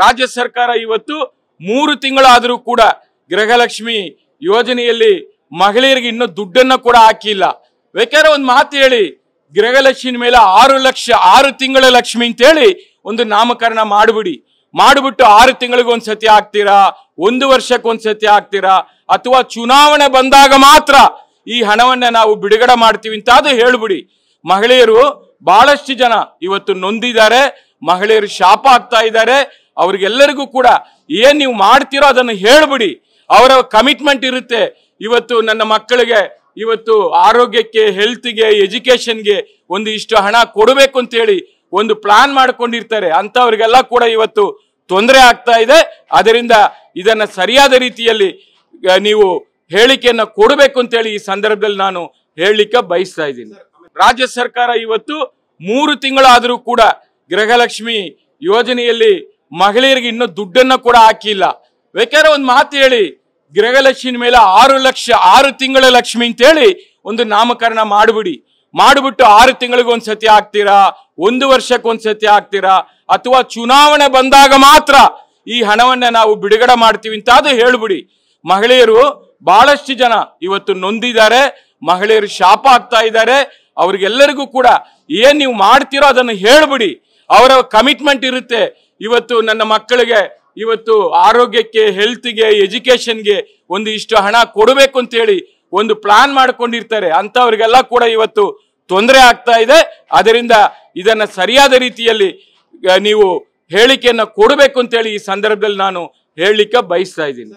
ರಾಜ್ಯ ಸರ್ಕಾರ ಇವತ್ತು 3 ತಿಂಗಳಾದರೂ ಕೂಡ ಗೃಹಲಕ್ಷ್ಮಿ ಯೋಜನೆಯಲ್ಲಿ ಮಹಿಳೆಯರಿಗೆ ಇನ್ನೂ ದುಡ್ಡನ್ನ ಕೂಡ ಹಾಕಿಲ್ಲ. ಬೇಕಾದ್ರೆ ಒಂದು ಮಾತು ಹೇಳಿ, ಗೃಹಲಕ್ಷ್ಮಿ ಮೇಲೆ 6 ಲಕ್ಷ 6 ತಿಂಗಳ ಲಕ್ಷ್ಮಿ ಅಂತ ಹೇಳಿ ಒಂದು ನಾಮಕರಣ ಮಾಡಿಬಿಟ್ಟು 6 ತಿಂಗಳಿಗೊಂದ್ಸತಿ ಹಾಕ್ತೀರಾ, 1 ವರ್ಷಕ್ಕೊಂದ್ಸತಿ ಹಾಕ್ತೀರಾ, ಅಥವಾ ಚುನಾವಣೆ ಬಂದಾಗ ಮಾತ್ರ ಈ ಹಣವನ್ನ ನಾವು ಬಿಡುಗಡೆ ಮಾಡ್ತೀವಿ ಅಂತ ಅದು ಹೇಳ್ಬಿಡಿ. ಮಹಿಳೆಯರು ಬಹಳಷ್ಟು ಜನ ಇವತ್ತು ನೊಂದಿದ್ದಾರೆ, ಮಹಿಳೆಯರು ಶಾಪ ಆಗ್ತಾ ಇದ್ದಾರೆ. ಅವ್ರಿಗೆಲ್ಲರಿಗೂ ಕೂಡ ಏನ್ ನೀವು ಮಾಡ್ತೀರೋ ಅದನ್ನು ಹೇಳ್ಬಿಡಿ. ಅವರ ಕಮಿಟ್ಮೆಂಟ್ ಇರುತ್ತೆ, ಇವತ್ತು ನನ್ನ ಮಕ್ಕಳಿಗೆ ಇವತ್ತು ಆರೋಗ್ಯಕ್ಕೆ, ಹೆಲ್ತ್ಗೆ, ಎಜುಕೇಶನ್ಗೆ ಒಂದು ಇಷ್ಟು ಹಣ ಕೊಡಬೇಕು ಅಂತ ಹೇಳಿ ಒಂದು ಪ್ಲಾನ್ ಮಾಡ್ಕೊಂಡಿರ್ತಾರೆ. ಅಂತವ್ರಿಗೆಲ್ಲ ಕೂಡ ಇವತ್ತು ತೊಂದರೆ ಆಗ್ತಾ ಇದೆ. ಅದರಿಂದ ಇದನ್ನ ಸರಿಯಾದ ರೀತಿಯಲ್ಲಿ ನೀವು ಹೇಳಿಕೆಯನ್ನ ಕೊಡಬೇಕು ಅಂತ ಹೇಳಿ ಈ ಸಂದರ್ಭದಲ್ಲಿ ನಾನು ಹೇಳಲಿಕ್ಕೆ ಬಯಸ್ತಾ ಇದ್ದೀನಿ. ರಾಜ್ಯ ಸರ್ಕಾರ ಇವತ್ತು 3 ತಿಂಗಳಾದರೂ ಕೂಡ ಗೃಹಲಕ್ಷ್ಮಿ ಯೋಜನೆಯಲ್ಲಿ ಮಹಿಳೆಯರಿಗೆ ಇನ್ನೂ ದುಡ್ಡನ್ನ ಕೂಡ ಹಾಕಿಲ್ಲ. ಬೇಕಾದ್ರೆ ಒಂದು ಮಾತು ಹೇಳಿ, ಗೃಹಲಕ್ಷ್ಮಿ ಮೇಲೆ 6 ಲಕ್ಷ 6 ತಿಂಗಳ ಲಕ್ಷ್ಮಿ ಅಂತ ಹೇಳಿ ಒಂದು ನಾಮಕರಣ ಮಾಡಿಬಿಟ್ಟು 6 ತಿಂಗಳಿಗೊಂದ್ಸತಿ ಹಾಕ್ತೀರಾ, 1 ವರ್ಷಕ್ಕೊಂದ್ಸತಿ ಹಾಕ್ತೀರಾ, ಅಥವಾ ಚುನಾವಣೆ ಬಂದಾಗ ಮಾತ್ರ ಈ ಹಣವನ್ನ ನಾವು ಬಿಡುಗಡೆ ಮಾಡ್ತೀವಿ ಅಂತ ಅದು ಹೇಳ್ಬಿಡಿ. ಮಹಿಳೆಯರು ಬಹಳಷ್ಟು ಜನ ಇವತ್ತು ನೊಂದಿದ್ದಾರೆ, ಮಹಿಳೆಯರು ಶಾಪ ಆಗ್ತಾ ಇದ್ದಾರೆ. ಅವ್ರಿಗೆಲ್ಲರಿಗೂ ಕೂಡ ಏನ್ ನೀವು ಮಾಡ್ತೀರೋ ಅದನ್ನು ಹೇಳ್ಬಿಡಿ. ಅವರ ಕಮಿಟ್ಮೆಂಟ್ ಇರುತ್ತೆ, ಇವತ್ತು ನನ್ನ ಮಕ್ಕಳಿಗೆ ಇವತ್ತು ಆರೋಗ್ಯಕ್ಕೆ, ಹೆಲ್ತ್ಗೆ, ಎಜುಕೇಶನ್ಗೆ ಒಂದು ಇಷ್ಟು ಹಣ ಕೊಡಬೇಕು ಅಂತ ಹೇಳಿ ಒಂದು ಪ್ಲಾನ್ ಮಾಡ್ಕೊಂಡಿರ್ತಾರೆ. ಅಂತವ್ರಿಗೆಲ್ಲ ಕೂಡ ಇವತ್ತು ತೊಂದರೆ ಆಗ್ತಾ ಇದೆ. ಅದರಿಂದ ಇದನ್ನ ಸರಿಯಾದ ರೀತಿಯಲ್ಲಿ ನೀವು ಹೇಳಿಕೆಯನ್ನ ಕೊಡಬೇಕು ಅಂತ ಹೇಳಿ ಈ ಸಂದರ್ಭದಲ್ಲಿ ನಾನು ಹೇಳಲಿಕ್ಕೆ ಬಯಸ್ತಾ ಇದ್ದೀನಿ.